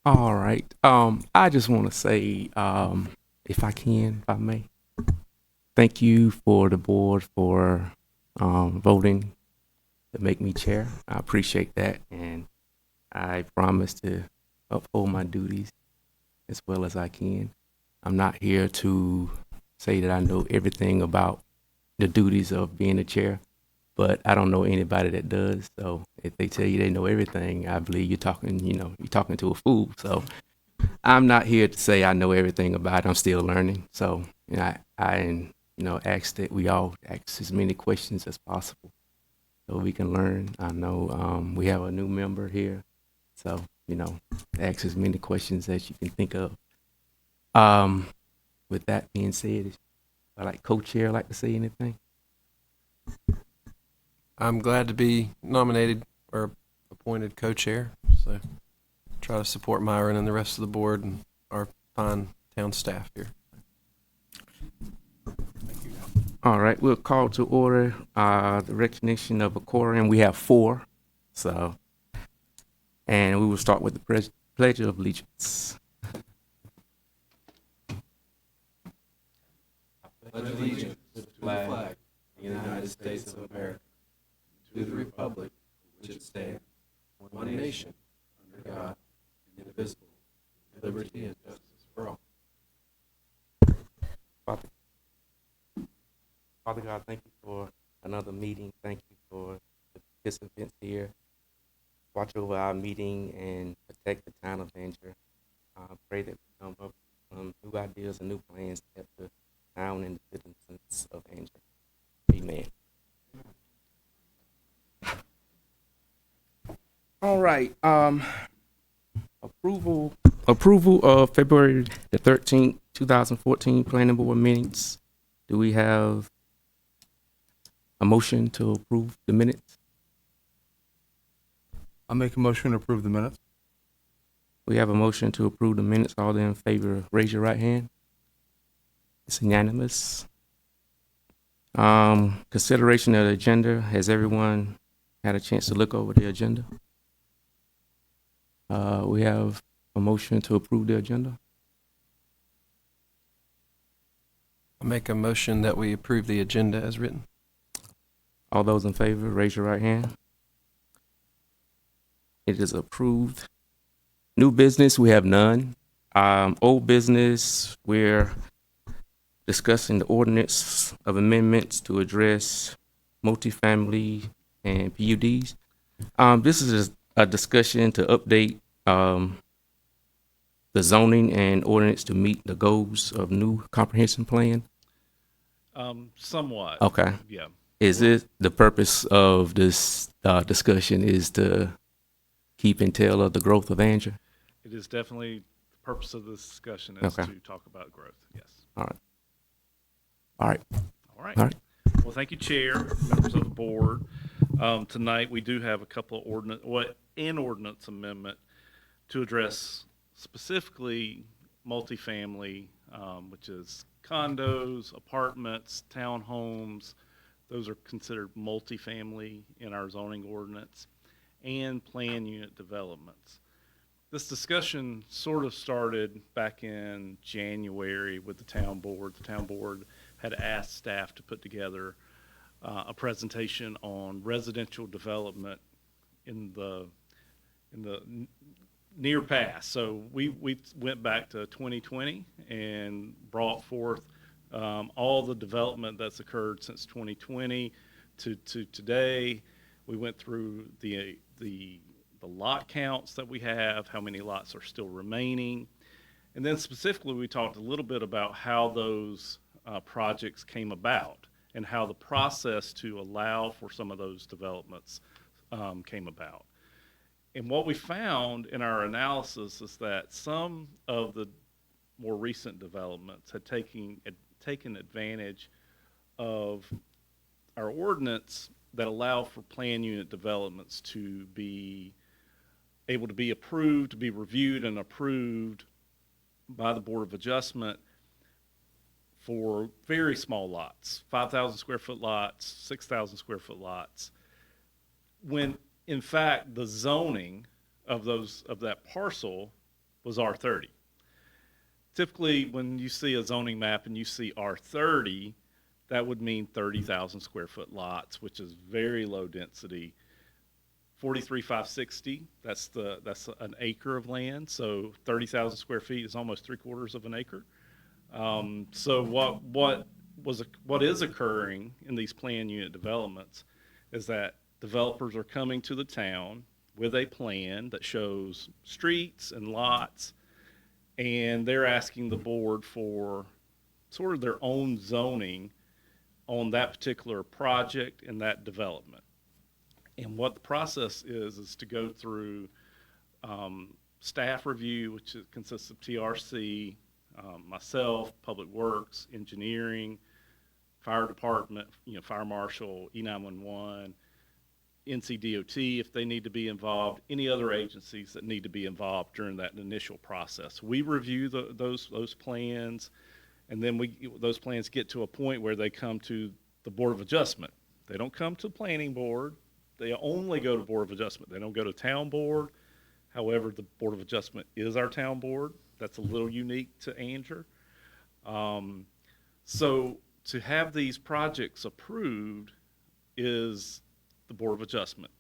All right. I just want to say, if I can, if I may, thank you for the board for voting to make me chair. I appreciate that, and I promise to uphold my duties as well as I can. I'm not here to say that I know everything about the duties of being a chair, but I don't know anybody that does. So if they tell you they know everything, I believe you're talking to a fool. So I'm not here to say I know everything about it. I'm still learning. So I ask that we all ask as many questions as possible so we can learn. I know we have a new member here, so ask as many questions as you can think of. Um, with that being said, I like co-chair like to say anything. I'm glad to be nominated or appointed co-chair. So try to support Myron and the rest of the board and our fine town staff here. All right, we'll call to order the recognition of a quorum. We have four, so and we will start with the pledge of allegiance. Pledge allegiance to the flag of the United States of America, to the republic which it stands, one nation, under God, indivisible, with liberty and justice for all. Father God, thank you for another meeting. Thank you for the participants here. Watch over our meeting and protect the town of Andrew. Pray that we come up with new ideas and new plans to help the town and the citizens of Andrew. Amen. All right. Approval of February the 13th, 2014 planning board minutes. Do we have a motion to approve the minutes? I'll make a motion to approve the minutes. We have a motion to approve the minutes. All in favor, raise your right hand. It's unanimous. Consideration of the agenda. Has everyone had a chance to look over the agenda? We have a motion to approve the agenda. I make a motion that we approve the agenda as written. All those in favor, raise your right hand. It is approved. New business, we have none. Old business, we're discussing the ordinance of amendments to address multifamily and PUDs. This is a discussion to update the zoning and ordinance to meet the goals of new comprehensive plan. Somewhat. Okay. Yeah. Is it the purpose of this discussion is to keep and tell of the growth of Andrew? It is definitely the purpose of this discussion is Okay. to talk about growth. Yes. All right. All right. All right. All right. Well, thank you, Chair, members of the board. Tonight we do have a couple of ordinance amendment to address specifically multifamily, which is condos, apartments, townhomes. Those are considered multifamily in our zoning ordinance, and plan unit developments. This discussion sort of started back in January with the town board. The town board had asked staff to put together a presentation on residential development in the near past. So we went back to 2020 and brought forth all the development that's occurred since 2020 to today. We went through the lot counts that we have, how many lots are still remaining, and then specifically we talked a little bit about how those projects came about and how the process to allow for some of those developments came about. And what we found in our analysis is that some of the more recent developments had taken advantage of our ordinance that allow for plan unit developments to be able to be approved, to be reviewed and approved by the Board of Adjustment for very small lots, 5,000 square foot lots, 6,000 square foot lots, when in fact the zoning of that parcel was R30. Typically, when you see a zoning map and you see R30, that would mean 30,000 square foot lots, which is very low density. 43,560, that's an acre of land, so 30,000 square feet is almost 3/4 of an acre. So what is occurring in these plan unit developments is that developers are coming to the town with a plan that shows streets and lots, and they're asking the board for sort of their own zoning on that particular project and that development. And what the process is to go through staff review, which consists of TRC, myself, Public Works, Engineering, Fire Department, Fire Marshal, E911, NCDOT if they need to be involved, any other agencies that need to be involved during that initial process. We review those plans, and then those plans get to a point where they come to the Board of Adjustment. They don't come to the Planning Board. They only go to Board of Adjustment. They don't go to Town Board. However, the Board of Adjustment is our town board. That's a little unique to Anger. So to have these projects approved is the Board of Adjustment.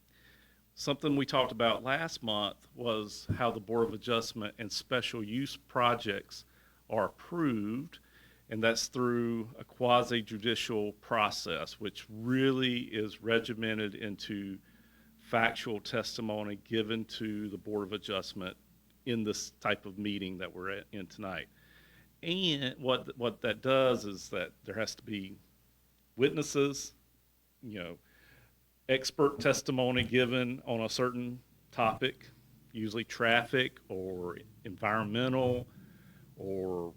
Something we talked about last month was how the Board of Adjustment and special use projects are approved, and that's through a quasi-judicial process, which really is regimented into factual testimony given to the Board of Adjustment in this type of meeting that we're in tonight. And what that does is that there has to be witnesses, expert testimony given on a certain topic, usually traffic or environmental or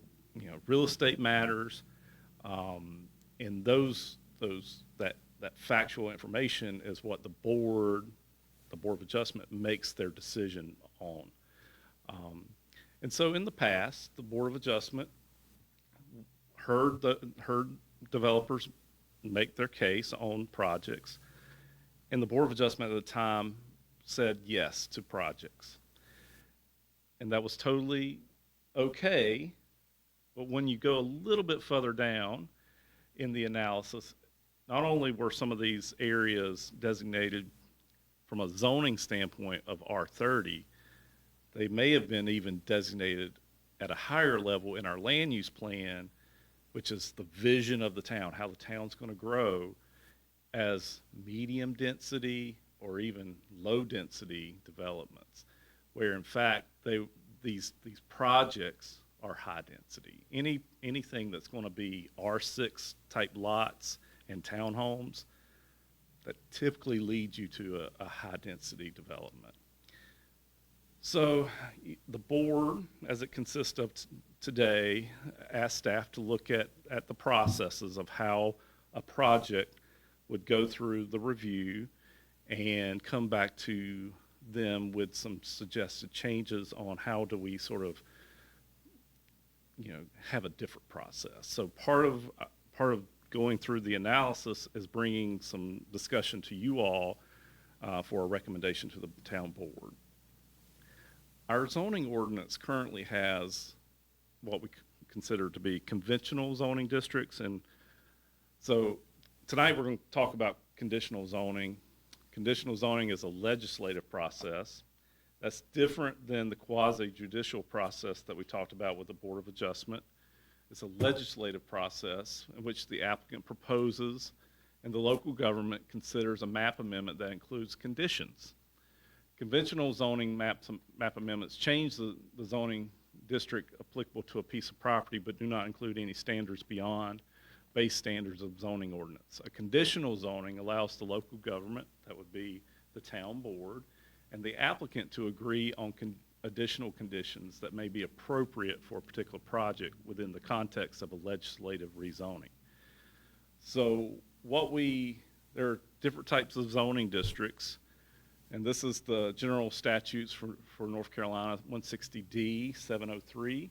real estate matters, and that factual information is what the Board of Adjustment makes their decision on. And so in the past, the Board of Adjustment heard developers make their case on projects, and the Board of Adjustment at the time said yes to projects. And that was totally okay. But when you go a little bit further down in the analysis, not only were some of these areas designated from a zoning standpoint of R30, they may have been even designated at a higher level in our land use plan, which is the vision of the town, how the town's going to grow, as medium density or even low density developments, where in fact these projects are high density. Anything that's going to be R6 type lots and townhomes, that typically leads you to a high density development. So the board, as it consists of today, asked staff to look at the processes of how a project would go through the review and come back to them with some suggested changes on how do we sort of have a different process. So part of going through the analysis is bringing some discussion to you all for a recommendation to the town board. Our zoning ordinance currently has what we consider to be conventional zoning districts, and so tonight we're going to talk about conditional zoning. Conditional zoning is a legislative process. That's different than the quasi-judicial process that we talked about with the Board of Adjustment. It's a legislative process in which the applicant proposes and the local government considers a map amendment that includes conditions. Conventional zoning map amendments change the zoning district applicable to a piece of property but do not include any standards beyond base standards of zoning ordinance. A conditional zoning allows the local government, that would be the town board, and the applicant to agree on additional conditions that may be appropriate for a particular project within the context of a legislative rezoning. So there are different types of zoning districts, and this is the general statutes for North Carolina, 160D 703,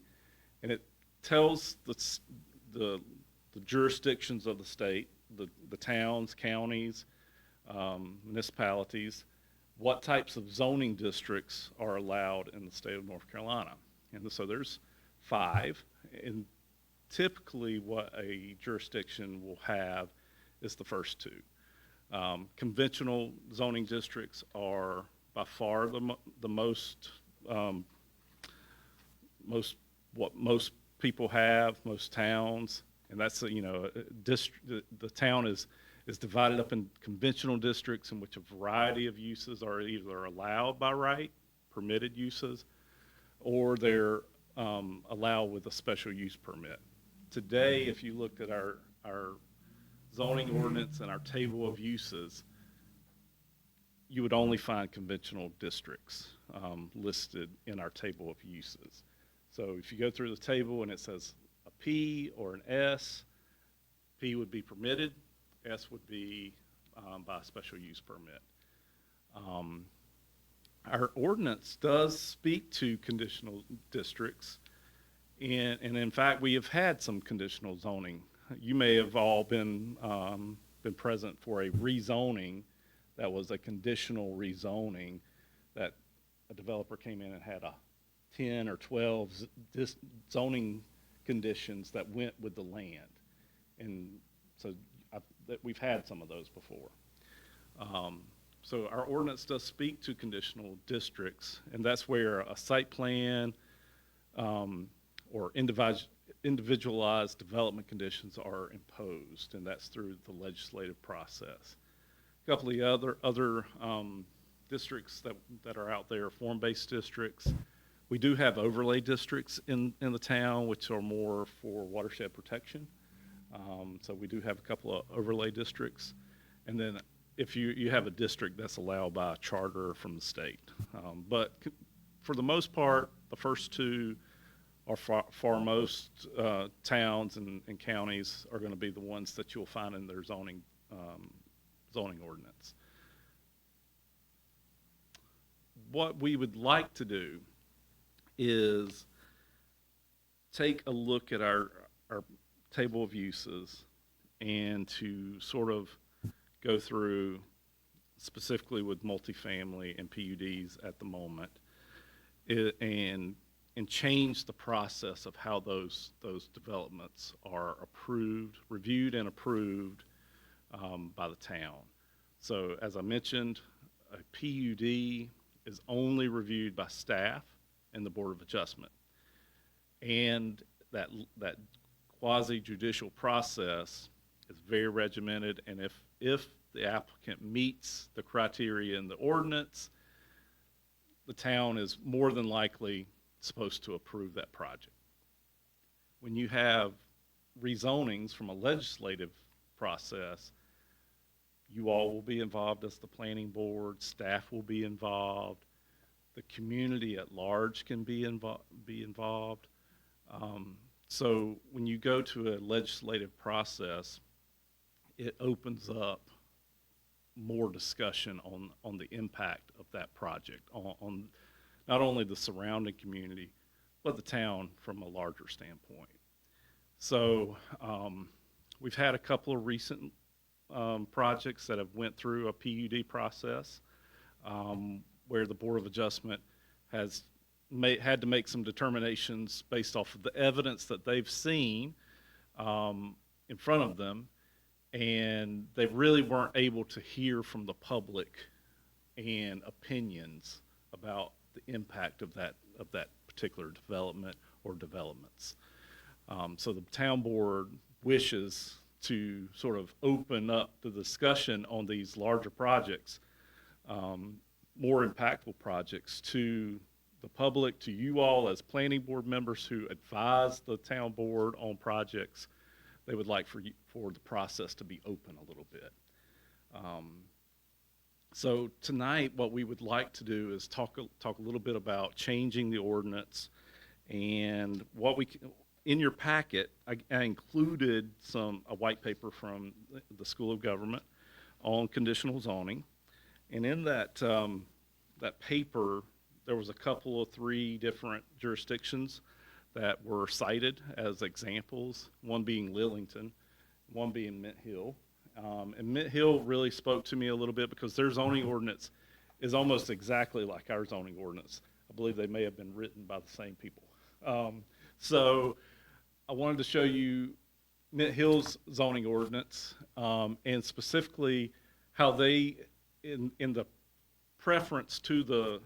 and it tells the jurisdictions of the state, the towns, counties, municipalities, what types of zoning districts are allowed in the state of North Carolina. And so there's 5. And typically what a jurisdiction will have is the first 2. Conventional zoning districts are by far the most, what most people have, most towns, and that's, the town is divided up in conventional districts in which a variety of uses are either allowed by right, permitted uses, or they're allowed with a special use permit. Today, if you look at our zoning ordinance and our table of uses, you would only find conventional districts listed in our table of uses. So if you go through the table and it says a P or an S, P would be permitted, S would be by a special use permit. Our ordinance does speak to conditional districts, and in fact, we have had some conditional zoning. You may have all been present for a rezoning that was a conditional rezoning, that a developer came in and had a 10 or 12 zoning conditions that went with the land. And so we've had some of those before. So our ordinance does speak to conditional districts, and that's where a site plan or individualized development conditions are imposed, and that's through the legislative process. A couple of the other districts that are out there, form-based districts. We do have overlay districts in the town, which are more for watershed protection. So we do have a couple of overlay districts. And then if you have a district that's allowed by a charter from the state. But for the most part, the first 2 are for most towns and counties are going to be the ones that you'll find in their zoning ordinance. What we would like to do is take a look at our table of uses and to sort of go through, specifically with multifamily and PUDs at the moment, and change the process of how those developments are reviewed and approved by the town. So as I mentioned, a PUD is only reviewed by staff and the Board of Adjustment. And that quasi-judicial process is very regimented, and if the applicant meets the criteria in the ordinance, the town is more than likely supposed to approve that project. When you have rezonings from a legislative process, you all will be involved as the planning board, staff will be involved, the community at large can be involved. So when you go to a legislative process, it opens up more discussion on the impact of that project on not only the surrounding community, but the town from a larger standpoint. So we've had a couple of recent projects that have went through a PUD process where the Board of Adjustment has had to make some determinations based off of the evidence that they've seen in front of them, and they really weren't able to hear from the public and opinions about the impact of that particular development or developments. So the town board wishes to sort of open up the discussion on these larger projects, more impactful projects, to the public, to you all as planning board members who advise the town board on projects. They would like for the process to be open a little bit. So tonight, what we would like to do is talk a little bit about changing the ordinance, and what we can. In your packet, I included a white paper from the School of Government on conditional zoning, and in that paper, there was a couple of 3 different jurisdictions that were cited as examples, one being Lillington, one being Mint Hill. And Mint Hill really spoke to me a little bit because their zoning ordinance is almost exactly like our zoning ordinance. I believe they may have been written by the same people. So I wanted to show you Mint Hills zoning ordinance, and specifically how they, in the preference to the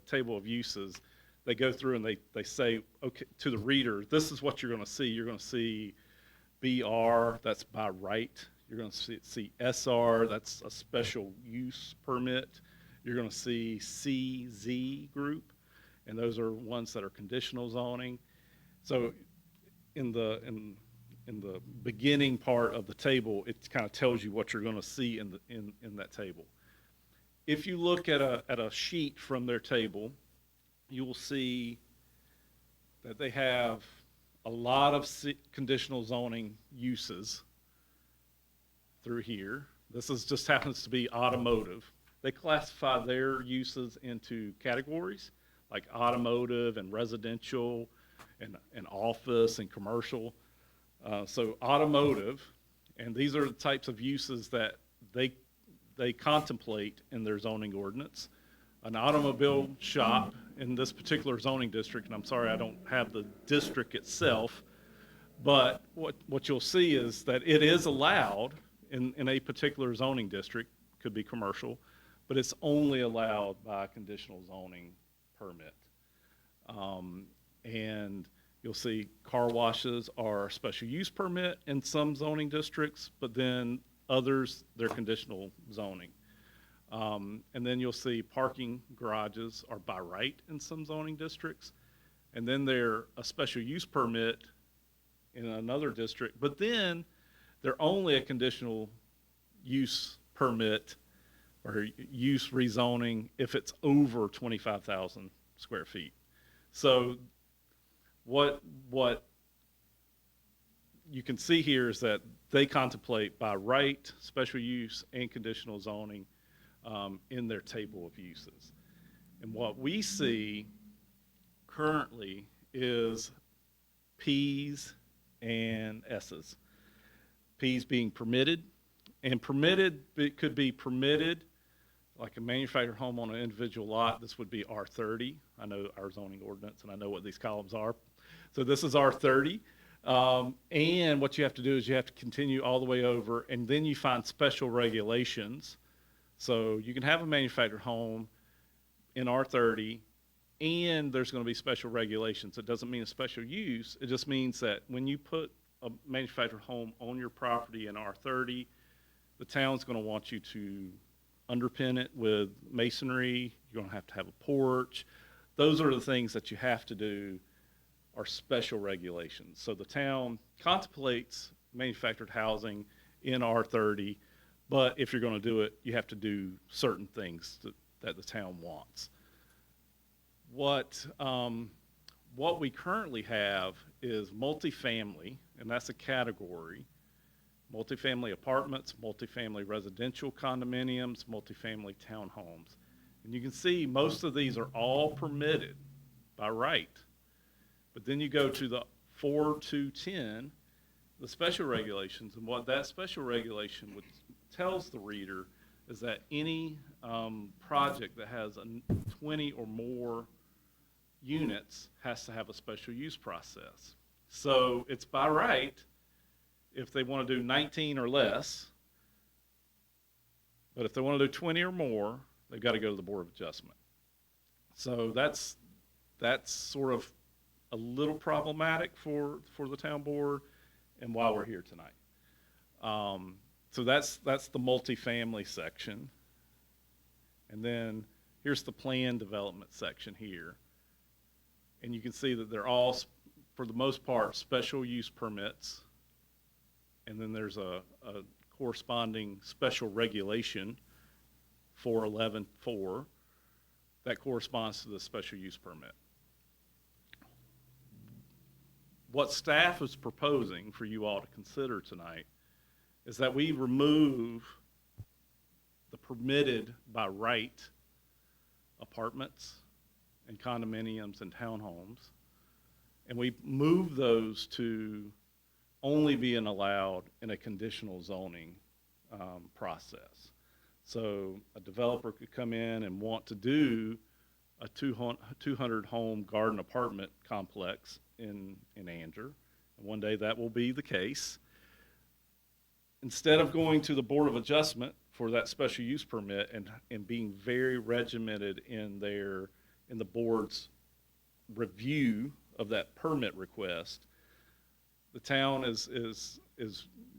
table of uses, they go through and they say, okay, to the reader, this is what you're going to see. You're going to see BR, that's by right. You're going to see SR, that's a special use permit. You're going to see CZ group, and those are ones that are conditional zoning. So in the beginning part of the table, it kind of tells you what you're going to see in that table. If you look at a sheet from their table, you will see that they have a lot of conditional zoning uses through here. This just happens to be automotive. They classify their uses into categories like automotive and residential and office and commercial. So automotive, and these are the types of uses that they contemplate in their zoning ordinance. An automobile shop in this particular zoning district, and I'm sorry I don't have the district itself, but what you'll see is that it is allowed in a particular zoning district, could be commercial, but it's only allowed by a conditional zoning permit. And you'll see car washes are a special use permit in some zoning districts, but then others, they're conditional zoning. And then you'll see parking garages are by right in some zoning districts. And then they're a special use permit in another district, but then they're only a conditional use permit or use rezoning if it's over 25,000 square feet. So what you can see here is that they contemplate by right, special use, and conditional zoning in their table of uses. And what we see currently is Ps and S's. Ps being permitted, and permitted, it could be permitted like a manufactured home on an individual lot. This would be R30. I know our zoning ordinance and I know what these columns are. So this is R30. And what you have to do is you have to continue all the way over, and then you find special regulations. So you can have a manufactured home in R30, and there's going to be special regulations. It doesn't mean a special use. It just means that when you put a manufactured home on your property in R30, the town's going to want you to underpin it with masonry. You're going to have a porch. Those are the things that you have to do, are special regulations. So the town contemplates manufactured housing in R30, but if you're going to do it, you have to do certain things that the town wants. What we currently have is multifamily, and that's a category. Multifamily apartments, multifamily residential condominiums, multifamily townhomes. And you can see most of these are all permitted by right. But then you go to the 4-10, the special regulations, and what that special regulation tells the reader is that any project that has 20 or more units has to have a special use process. So it's by right if they want to do 19 or less, but if they want to do 20 or more, they've got to go to the Board of Adjustment. So that's sort of a little problematic for the town board and why we're here tonight. So that's the multifamily section. And then here's the plan development section here. And you can see that they're all, for the most part, special use permits. And then there's a corresponding special regulation, 411.4, that corresponds to the special use permit. What staff is proposing for you all to consider tonight is that we remove the permitted by right apartments and condominiums and townhomes, and we move those to only being allowed in a conditional zoning process. So a developer could come in and want to do a 200 home garden apartment complex in Anger. And one day that will be the case. Instead of going to the Board of Adjustment for that special use permit and being very regimented in the board's review of that permit request, the town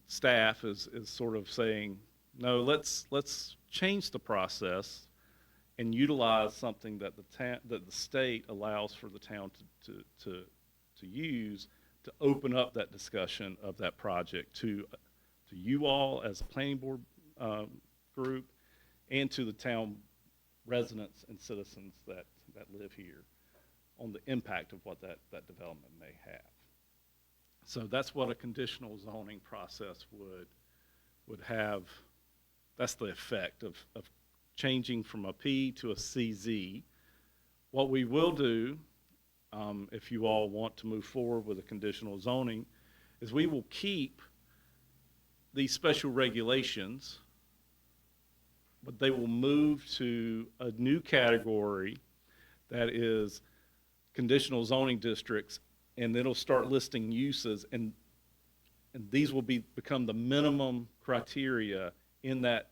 staff is sort of saying, no, let's change the process and utilize something that the state allows for the town to use to open up that discussion of that project to you all as a planning board group and to the town residents and citizens that live here on the impact of what that development may have. So that's what a conditional zoning process would have. That's the effect of changing from a P to a CZ. What we will do, if you all want to move forward with a conditional zoning, is we will keep these special regulations, but they will move to a new category that is conditional zoning districts, and it'll start listing uses, and these will become the minimum criteria in that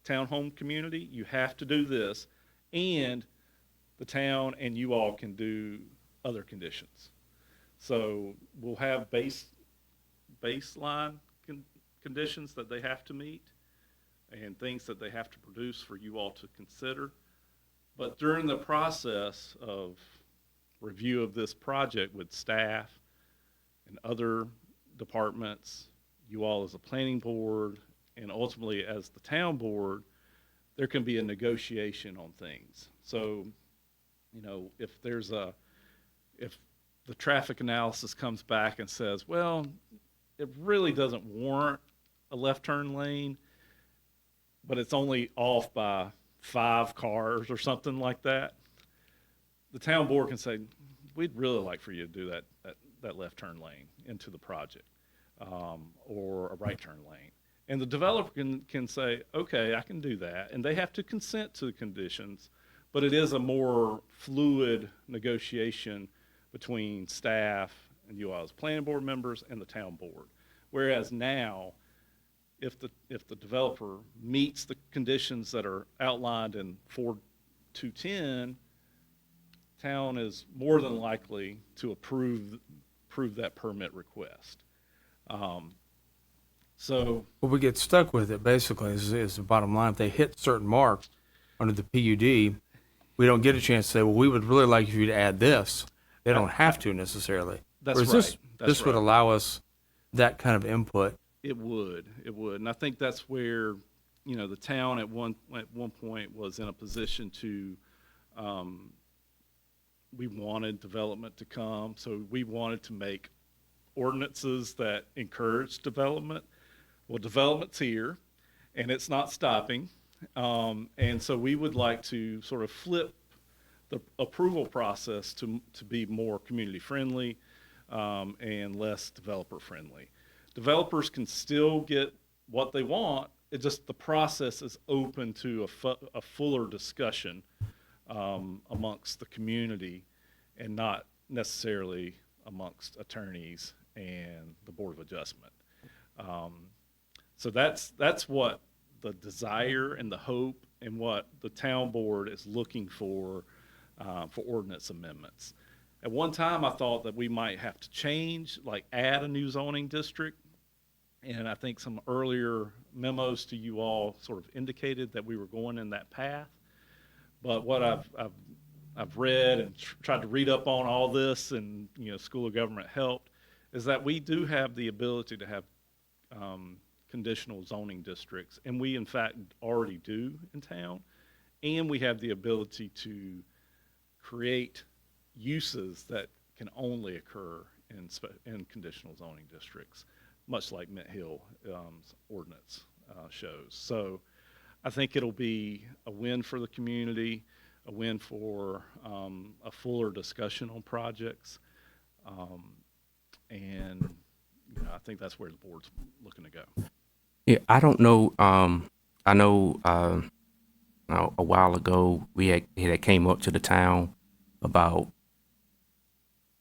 townhome community. You have to do this, and the town and you all can do other conditions. So we'll have baseline conditions that they have to meet and things that they have to produce for you all to consider. But during the process of review of this project with staff and other departments, you all as a planning board, and ultimately as the town board, there can be a negotiation on things. So, you know, if the traffic analysis comes back and says, well, it really doesn't warrant a left turn lane, but it's only off by 5 cars or something like that, the town board can say, we'd really like for you to do that left turn lane into the project, or a right turn lane. And the developer can say, okay, I can do that. And they have to consent to the conditions, but it is a more fluid negotiation between staff and you all as planning board members and the town board. Whereas now, if the developer meets the conditions that are outlined in 4210, town is more than likely to approve that permit request. So What we get stuck with it basically is the bottom line. If they hit certain marks under the PUD, we don't get a chance to say, well, we would really like you to add this. They don't have to necessarily. That's Whereas right. This would allow us that kind of input. It would, and I think that's where, you know, the town at one point was in a position to, we wanted development to come, so we wanted to make ordinances that encourage development. Well, development's here, and it's not stopping, and so we would like to sort of flip the approval process to be more community friendly and less developer friendly. Developers can still get what they want. It just the process is open to a fuller discussion amongst the community, and not necessarily amongst attorneys and the Board of Adjustment. So that's what the desire and the hope and what the town board is looking for ordinance amendments. At one time, I thought that we might have to change, like add a new zoning district. And I think some earlier memos to you all sort of indicated that we were going in that path. But what I've read and tried to read up on all this, and you know, School of Government helped, is that we do have the ability to have conditional zoning districts, and we in fact already do in town, and we have the ability to create uses that can only occur in conditional zoning districts, much like Mint Hill ordinance shows. So I think it'll be a win for the community, a win for a fuller discussion on projects, and you know, I think that's where the board's looking to go. Yeah, I don't know. I know a while ago, it had came up to the town about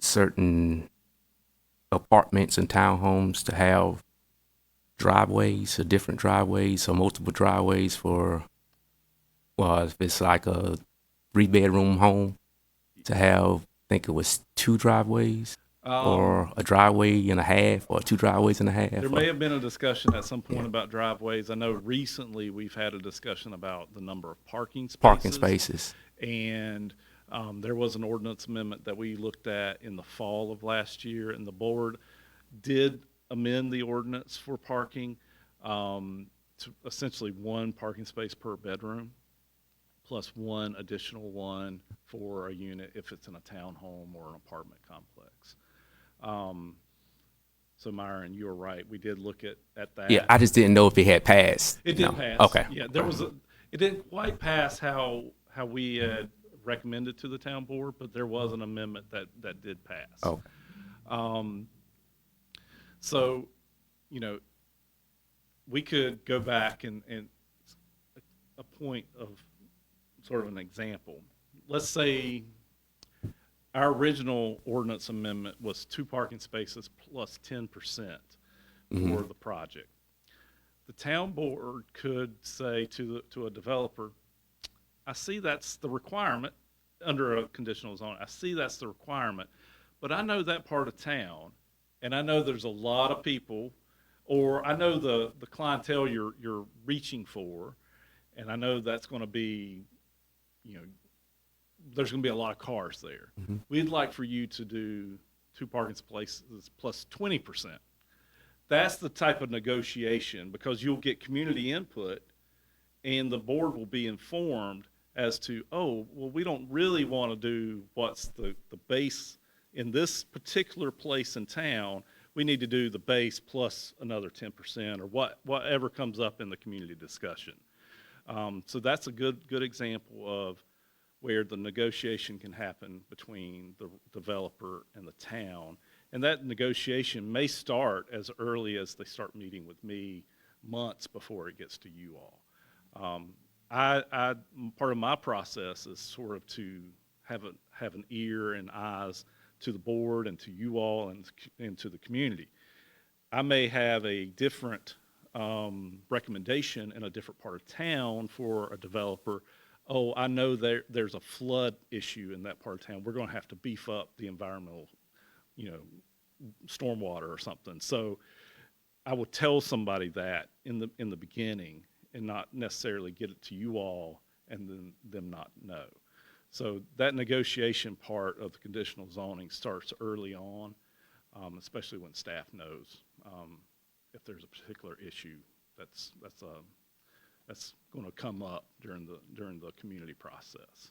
certain apartments and townhomes to have driveways, or different driveways, or multiple driveways for, well, if it's like a 3-bedroom home, to have, I think it was 2 driveways, or a driveway and a half, or 2 driveways and a half. There or- may have been a discussion at some point about driveways. I know recently we've had a discussion about the number of parking spaces. Parking spaces. And there was an ordinance amendment that we looked at in the fall of last year, and the board did amend the ordinance for parking to essentially 1 parking space per bedroom, plus 1 additional one for a unit if it's in a townhome or an apartment complex. So Myron, you're right. We did look at that. Yeah, I just didn't know if it had passed. It did No. pass. Okay. Yeah, there was it didn't quite pass how we had recommended to the town board, but there was an amendment that did pass. Okay. So, we could go back and a point of sort of an example. Let's say our original ordinance amendment was 2 parking spaces plus 10% for the project. The town board could say to a developer, I see that's the requirement under a conditional zone. I see that's the requirement, but I know that part of town, and I know there's a lot of people, or I know the clientele you're reaching for, and I know that's going to be, there's going to be a lot of cars there. We'd like for you to do 2 parking spaces plus 20%. That's the type of negotiation, because you'll get community input and the board will be informed as to, oh, well, we don't really want to do what's the base in this particular place in town. We need to do the base plus another 10% or whatever comes up in the community discussion. So that's a good example of where the negotiation can happen between the developer and the town. And that negotiation may start as early as they start meeting with me months before it gets to you all. Part of my process is sort of to have an ear and eyes to the board and to you all and to the community. I may have a different recommendation in a different part of town for a developer. Oh, I know there's a flood issue in that part of town. We're going to have to beef up the environmental, stormwater or something. So I would tell somebody that in the beginning and not necessarily get it to you all and then them not know. So that negotiation part of the conditional zoning starts early on, especially when staff knows if there's a particular issue that's going to come up during the community process.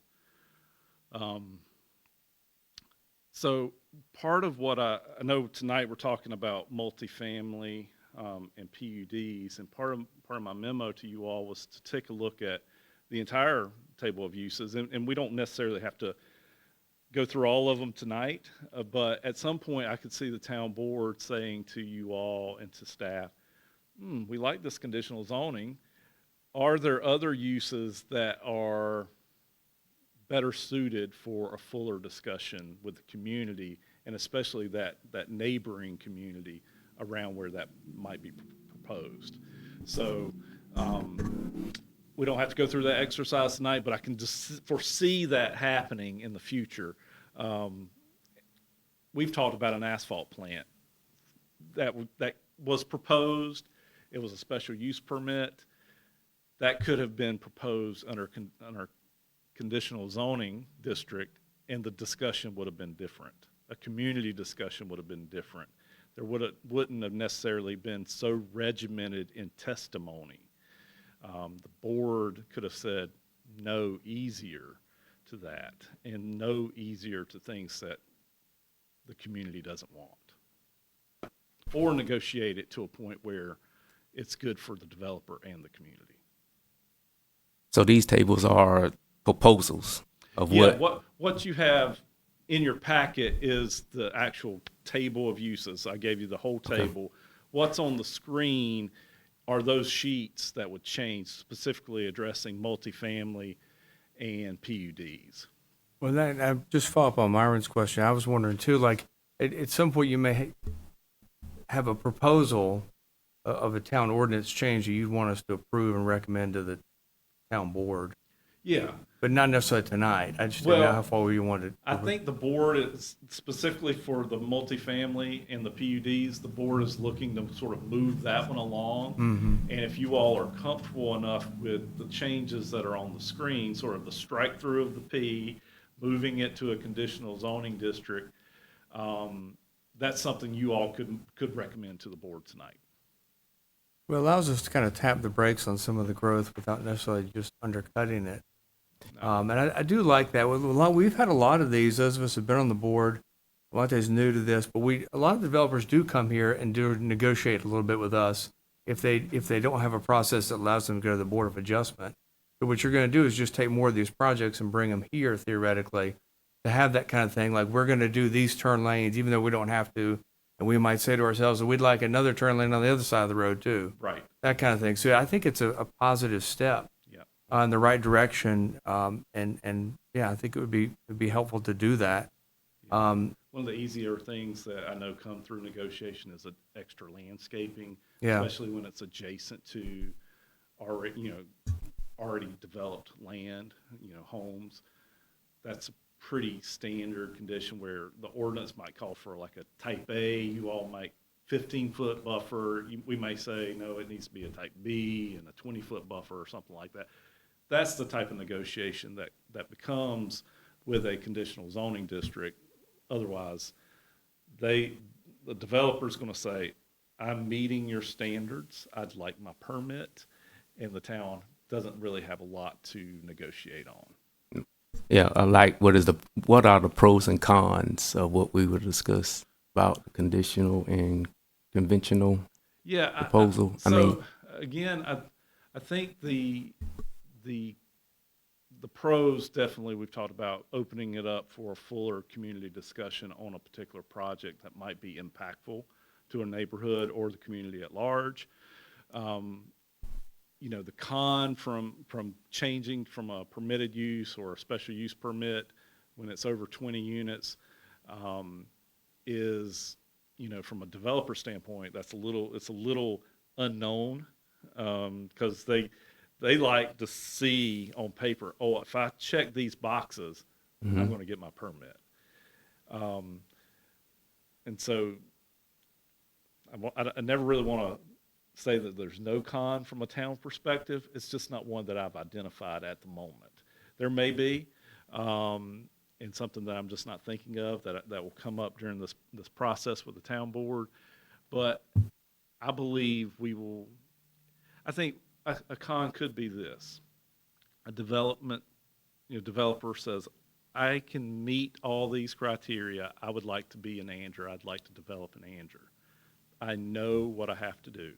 So part of what I know tonight we're talking about multifamily and PUDs, and part of my memo to you all was to take a look at the entire table of uses, and we don't necessarily have to go through all of them tonight, but at some point I could see the town board saying to you all and to staff, we like this conditional zoning. Are there other uses that are better suited for a fuller discussion with the community, and especially that neighboring community around where that might be proposed? So we don't have to go through that exercise tonight, but I can just foresee that happening in the future. We've talked about an asphalt plant that was proposed. It was a special use permit. That could have been proposed under conditional zoning district, and the discussion would have been different. A community discussion would have been different. There wouldn't have necessarily been so regimented in testimony. The board could have said no easier to that, and no easier to things that the community doesn't want, or negotiate it to a point where it's good for the developer and the community. So these tables are proposals of What you have in your packet is the actual table of uses. I gave you the whole table. Okay. What's on the screen are those sheets that would change, specifically addressing multifamily and PUDs. Well, I just follow up on Myron's question. I was wondering too, like, at some point you may have a proposal of a town ordinance change that you'd want us to approve and recommend to the town board, Yeah, but not necessarily tonight. I just didn't know Well, how far you wanted. I think the board is specifically for the multifamily and the PUDs, the board is looking to sort of move that one along. And if you all are comfortable enough with the changes that are on the screen, sort of the strike through of the P, moving it to a conditional zoning district, that's something you all could recommend to the board tonight. Well, it allows us to kind of tap the brakes on some of the growth without necessarily just undercutting it. And I do like that. We've had a lot of these. Those of us have been on the board. Monte's new to this, but a lot of developers do come here and do negotiate a little bit with us if they don't have a process that allows them to go to the Board of Adjustment. So what you're going to do is just take more of these projects and bring them here theoretically to have that kind of thing. Like, we're going to do these turn lanes, even though we don't have to. And we might say to ourselves, we'd like another turn lane on the other side of the road too. Right. That kind of thing. So I think it's a positive step in the right direction. And yeah, I think it would be helpful to do that. One of the easier things that I know come through negotiation is extra landscaping, Yeah. especially when it's adjacent to already developed land, homes. That's a pretty standard condition where the ordinance might call for like a type A, you all might 15-foot buffer. We may say, no, it needs to be a type B and a 20-foot buffer or something like that. That's the type of negotiation that becomes with a conditional zoning district. Otherwise, the developer's going to say, I'm meeting your standards, I'd like my permit, and the town doesn't really have a lot to negotiate on. Yeah, I like what are the pros and cons of what we would discuss about the conditional and conventional proposal? Again, I think the pros, definitely we've talked about opening it up for a fuller community discussion on a particular project that might be impactful to a neighborhood or the community at large. The con from changing from a permitted use or a special use permit when it's over 20 units is, from a developer standpoint, it's a little unknown because they like to see on paper, oh, if I check these boxes, I'm going to get my permit. And so I never really want to say that there's no con from a town perspective. It's just not one that I've identified at the moment. There may be, and something that I'm just not thinking of that will come up during this process with the town board. But I believe I think a con could be this. A developer says, I can meet all these criteria. I would like to be an Anger. I'd like to develop an Anger. I know what I have to do.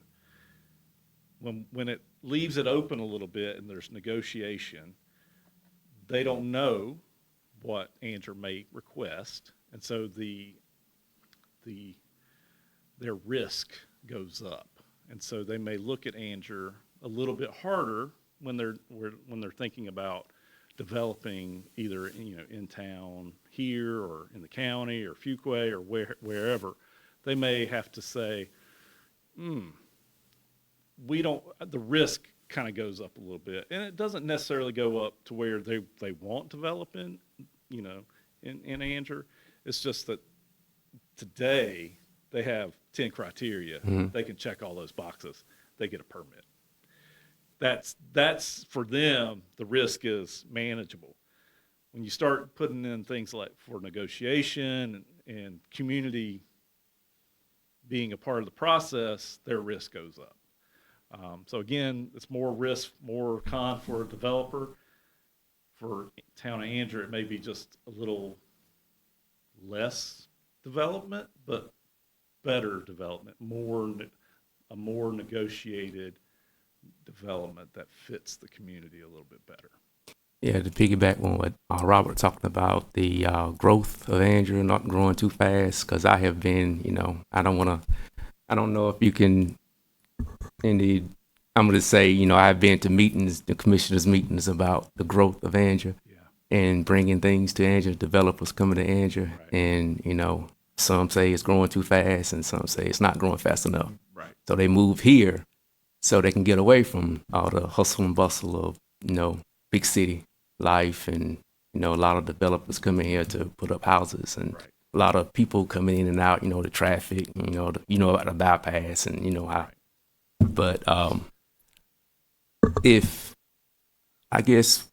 When it leaves it open a little bit and there's negotiation, they don't know what Anger may request, and so their risk goes up, and so they may look at Anger a little bit harder when they're thinking about developing either in town here or in the county or Fuquay or wherever. They may have to say, the risk kind of goes up a little bit, and it doesn't necessarily go up to where they want to develop in Anger. It's just that today they have 10 criteria. They can check all those boxes. They get a permit. That's for them, the risk is manageable. When you start putting in things like for negotiation and community being a part of the process, their risk goes up. So again, it's more risk, more con for a developer. For Town of Anger, it may be just a little less development, but better development, a more negotiated development that fits the community a little bit better. Yeah, to piggyback on what Robert talked about, the growth of Andrew not growing too fast, because I have been, I don't know if you can indeed. I'm going to say, I've been to meetings, the commissioners' meetings about the growth of Andrew Yeah. and bringing things to Andrew, developers coming to Andrew. Right. And, some say it's growing too fast and some say it's not growing fast enough. Right. So they move here so they can get away from all the hustle and bustle of, big city life. And, a lot of developers coming here to put up houses and Right. a lot of people coming in and out, the traffic, about the bypass and, how. But if I guess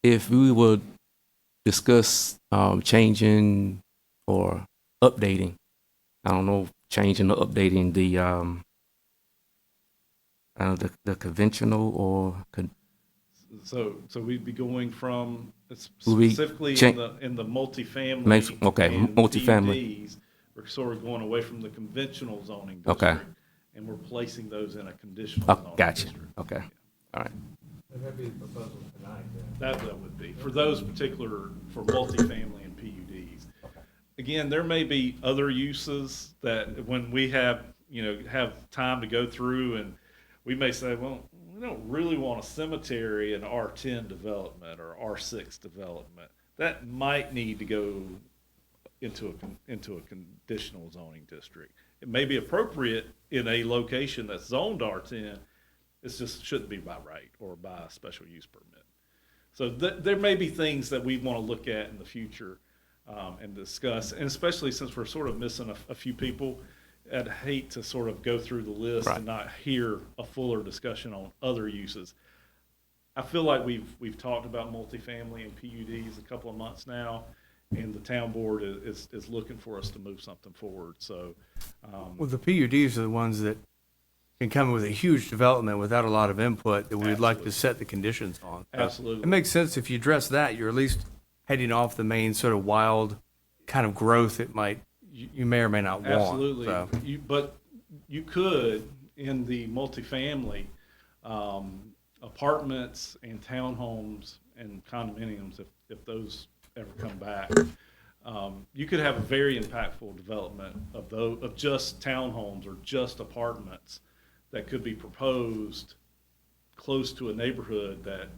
if we would discuss changing or updating, I don't know, changing or updating the conventional or So we'd be going from Will we specifically cha- in the multifamily. Okay, and multifamily. PUDs, we're sort of going away from the conventional zoning Okay. district. And we're placing those in a conditional Oh, zoning gotcha. district. Okay, all right. That'd be the proposal tonight, then. That would be, for those particular, for multifamily and PUDs. Again, there may be other uses that when we have time to go through, and we may say, well, we don't really want a cemetery in R10 development or R6 development. That might need to go into a conditional zoning district. It may be appropriate in a location that's zoned R10. It just shouldn't be by right or by a special use permit. So there may be things that we want to look at in the future and discuss, and especially since we're sort of missing a few people, I'd hate to sort of go through the list Right. and not hear a fuller discussion on other uses. I feel like we've talked about multifamily and PUDs a couple of months now, and the town board is looking for us to move something forward. So, Well, the PUDs are the ones that can come with a huge development without a lot of input that we'd like to Absolutely. set the conditions on. So Absolutely. It makes sense if you address that, you're at least heading off the main sort of wild kind of growth it might, you may or may not want. Absolutely. So, But you could, in the multifamily, apartments and townhomes and condominiums, if those ever come back, you could have a very impactful development of just townhomes or just apartments that could be proposed close to a neighborhood that,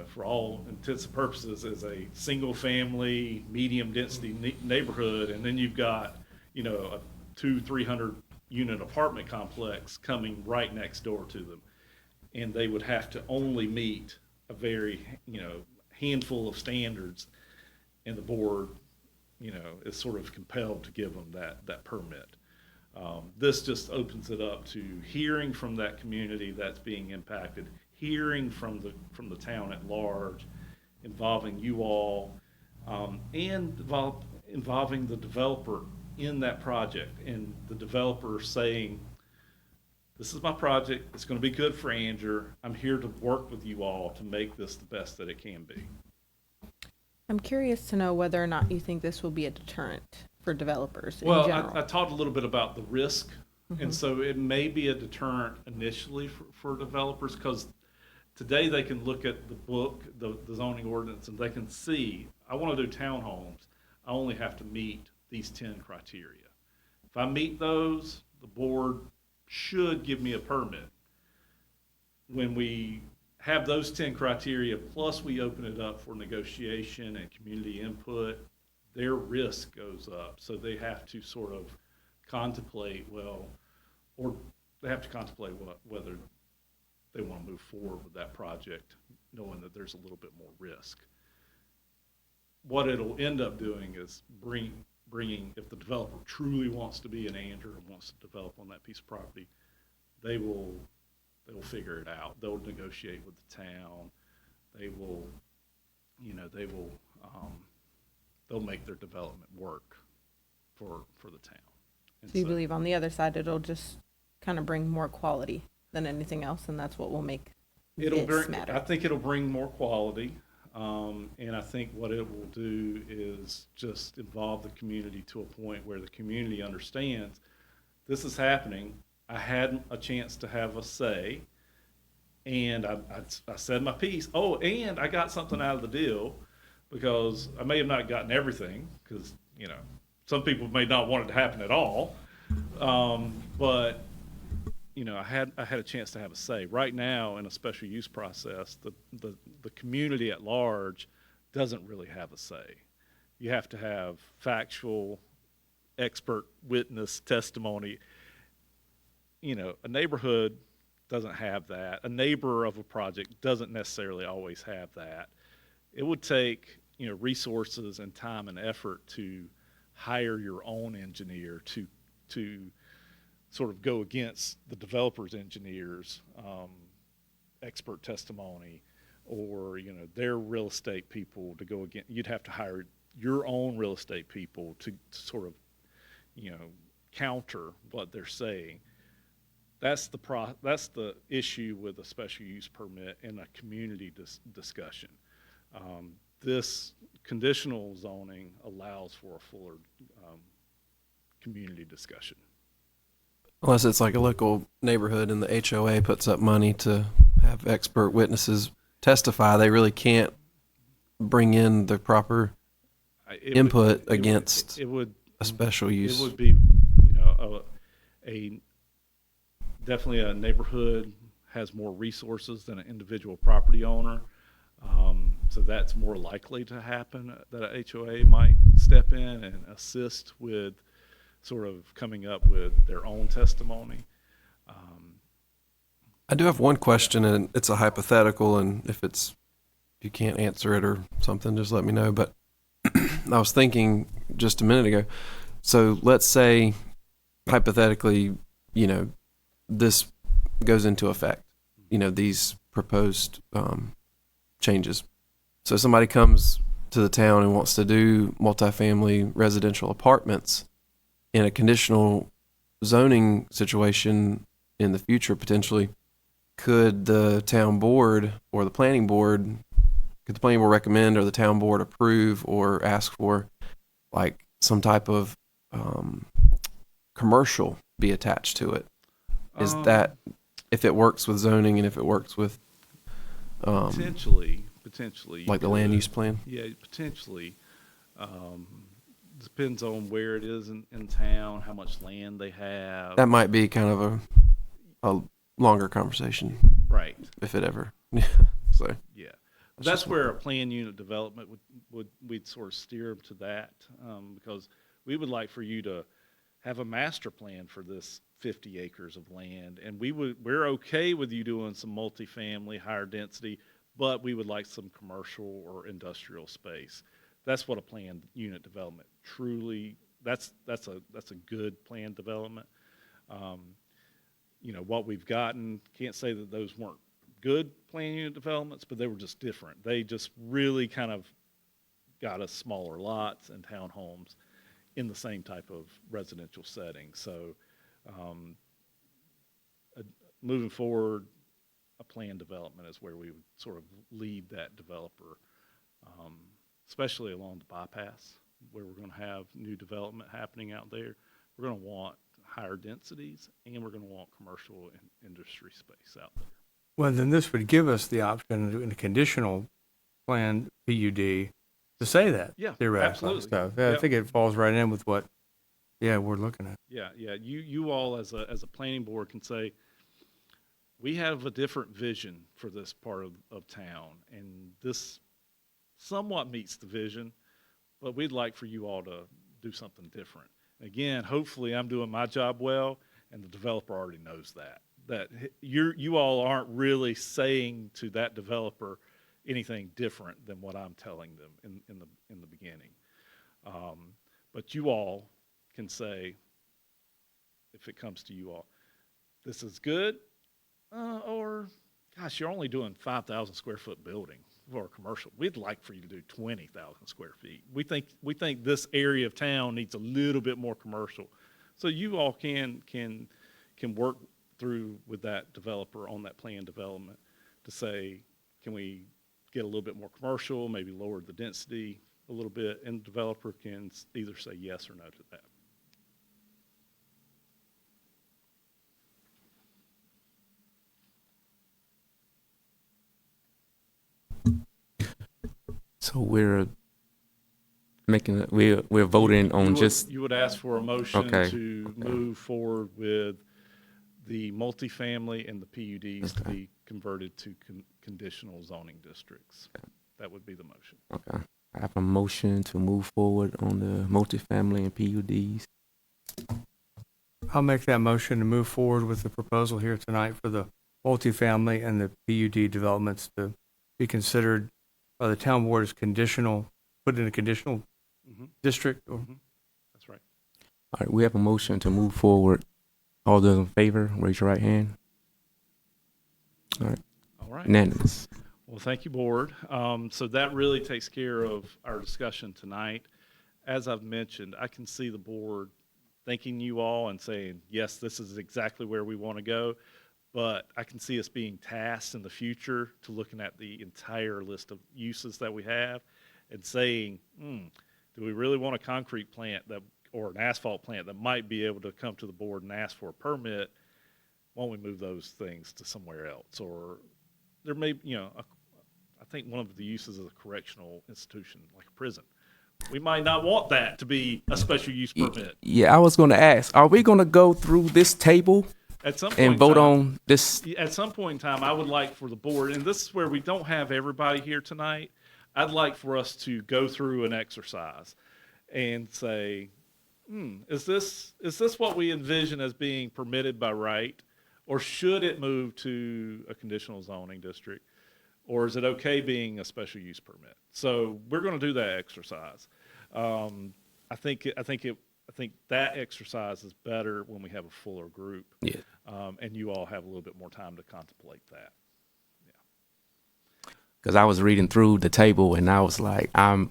for all intents and purposes, is a single-family, medium-density neighborhood, and then you've got, a 200-300 unit apartment complex coming right next door to them, and they would have to only meet a very, handful of standards, and the board, is sort of compelled to give them that permit. This just opens it up to hearing from that community that's being impacted, hearing from the town at large, involving you all, and involving the developer in that project, and the developer saying, this is my project, it's going to be good for Andrew, I'm here to work with you all to make this the best that it can be. I'm curious to know whether or not you think this will be a deterrent for developers in Well, general. I talked a little bit about the risk, and so it may be a deterrent initially for developers, because today they can look at the book, the zoning ordinance, and they can see, I want to do townhomes, I only have to meet these 10 criteria. If I meet those, the board should give me a permit. When we have those 10 criteria, plus we open it up for negotiation and community input, their risk goes up. So they have to sort of contemplate, whether they want to move forward with that project, knowing that there's a little bit more risk. What it'll end up doing is bringing, if the developer truly wants to be an Andrew and wants to develop on that piece of property, they will figure it out. They'll negotiate with the town. They'll make their development work for the town. And So you believe on the other side, it'll just kind of bring more quality than anything else, and that's what will make this matter. I think it'll bring more quality, and I think what it will do is just involve the community to a point where the community understands this is happening. I had a chance to have a say, and I said my piece. Oh, and I got something out of the deal, because I may have not gotten everything, because Some people may not want it to happen at all, but you know, I had a chance to have a say. Right now, in a special use process, the community at large doesn't really have a say. You have to have factual, expert witness testimony. You know, a neighborhood doesn't have that. A neighbor of a project doesn't necessarily always have that. It would take, you know, resources and time and effort to hire your own engineer to sort of go against the developer's engineers, expert testimony, or, you know, their real estate people to go against. You'd have to hire your own real estate people to sort of, you know, counter what they're saying. That's the issue with a special use permit in a community discussion. This conditional zoning allows for a fuller community discussion. Unless it's like a local neighborhood and the HOA puts up money to have expert witnesses testify, they really can't bring in the proper input against a special use. It would be, you know, definitely a neighborhood has more resources than an individual property owner. So that's more likely to happen, that a HOA might step in and assist with sort of coming up with their own testimony. I do have one question, and it's a hypothetical, and if you can't answer it or something, just let me know. But I was thinking just a minute ago, so let's say hypothetically, you know, this goes into effect, you know, these proposed changes. So somebody comes to the town and wants to do multifamily residential apartments in a conditional zoning situation in the future, potentially. Could the town board or the planning board, recommend or the town board approve or ask for like some type of commercial be attached to it? Is that, if it works with zoning and if it works with potentially like the land use plan? Yeah, potentially. Depends on where it is in town, how much land they have. That might be kind of a longer conversation, right? If it ever. So yeah, that's where a plan unit development we'd sort of steer them to that, because we would like for you to have a master plan for this 50 acres of land, and we're okay with you doing some multifamily, higher density, but we would like some commercial or industrial space. That's what a planned unit development truly. That's a good planned development. You know, what we've gotten, can't say that those weren't good planned unit developments, but they were just different. They just really kind of got us smaller lots and townhomes in the same type of residential setting. So moving forward, a planned development is where we would sort of lead that developer, especially along the bypass where we're going to have new development happening out there. We're going to want higher densities, and we're going to want commercial and industry space out there. Well, then this would give us the option in a conditional plan PUD to say that. Yeah, theoretically. absolutely. Stuff. Yeah, Yep. I think it falls right in with what, we're looking at. Yeah. You all as a planning board can say, we have a different vision for this part of town, and this somewhat meets the vision, but we'd like for you all to do something different. Again, hopefully I'm doing my job well, and the developer already knows that you all aren't really saying to that developer anything different than what I'm telling them in the beginning. But you all can say, if it comes to you all, this is good, or gosh, you're only doing 5,000 square foot building for a commercial. We'd like for you to do 20,000 square feet. We think this area of town needs a little bit more commercial. So you all can work through with that developer on that plan development to say, can we get a little bit more commercial, maybe lower the density a little bit, and the developer can either say yes or no to that. So we're we're voting on just, You would ask for a motion Okay, to move forward with the multifamily and the PUDs to be converted to conditional zoning districts. That would be the motion. okay. I have a motion to move forward on the multifamily and PUDs. I'll make that motion to move forward with the proposal here tonight for the multifamily and the PUD developments to be considered by the town board as conditional, put in a conditional Mhm. district or That's right. All right, we have a motion to move forward. All those in favor, raise your right hand. All right. Unanimous. Well, thank you, board. So that really takes care of our discussion tonight. As I've mentioned, I can see the board thanking you all and saying, yes, this is exactly where we want to go. But I can see us being tasked in the future to looking at the entire list of uses that we have and saying, do we really want a concrete plant that, or an asphalt plant that might be able to come to the board and ask for a permit? Why don't we move those things to somewhere else? Or there may, I think one of the uses is a correctional institution, like a prison. We might not want that to be a special use permit. Yeah, I was going to ask, are we going to go through this table At some point and in vote time- on this? At some point in time, I would like for the board, and this is where we don't have everybody here tonight, I'd like for us to go through an exercise and say, is this what we envision as being permitted by right? Or should it move to a conditional zoning district? Or is it okay being a special use permit? So we're going to do that exercise. I think that exercise is better when we have a fuller group. Yeah. And you all have a little bit more time to contemplate that. Because I was reading through the table and I was like, I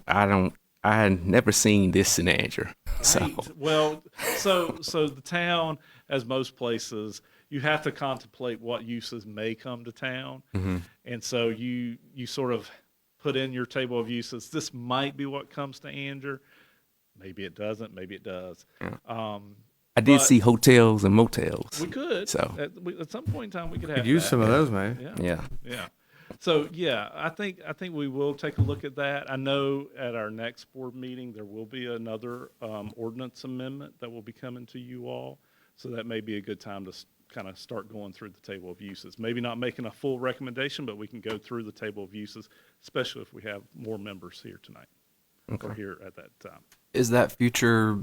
had never seen this in Andrew. So, Right. Well, so the town, as most places, you have to contemplate what uses may come to town. mhm. And so you sort of put in your table of uses. This might be what comes to Anger. Maybe it doesn't. Maybe it does. Yeah. Um, I did but see hotels and motels. we could. So. At some point in time, we could have could use that. some of those, maybe. Yeah. Yeah. Yeah. So yeah, I think we will take a look at that. I know at our next board meeting there will be another ordinance amendment that will be coming to you all. So that may be a good time to kind of start going through the table of uses. Maybe not making a full recommendation, but we can go through the table of uses, especially if we have more members here tonight or Okay. here at that time. Is that future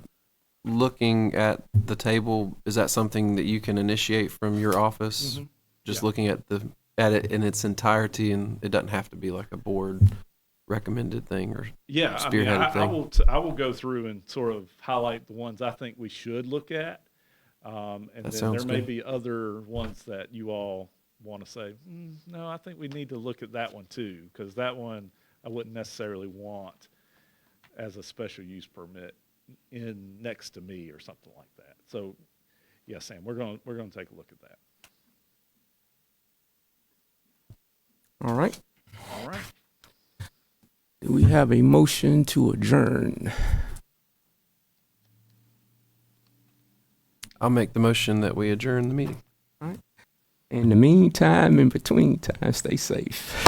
looking at the table, is that something that you can initiate from your office? Mhm. Just Yeah. looking at it in its entirety, and it doesn't have to be like a board recommended thing or Yeah, I mean, spearheaded I thing. will go through and sort of highlight the ones I think we should look at. And That then sounds there may good. be other ones that you all want to say, no, I think we need to look at that one too, because that one I wouldn't necessarily want as a special use permit in next to me or something like that. So, yeah, Sam, we're going to take a look at that. All right. All right. Do we have a motion to adjourn? I'll make the motion that we adjourn the meeting. In the meantime, in between time, stay safe.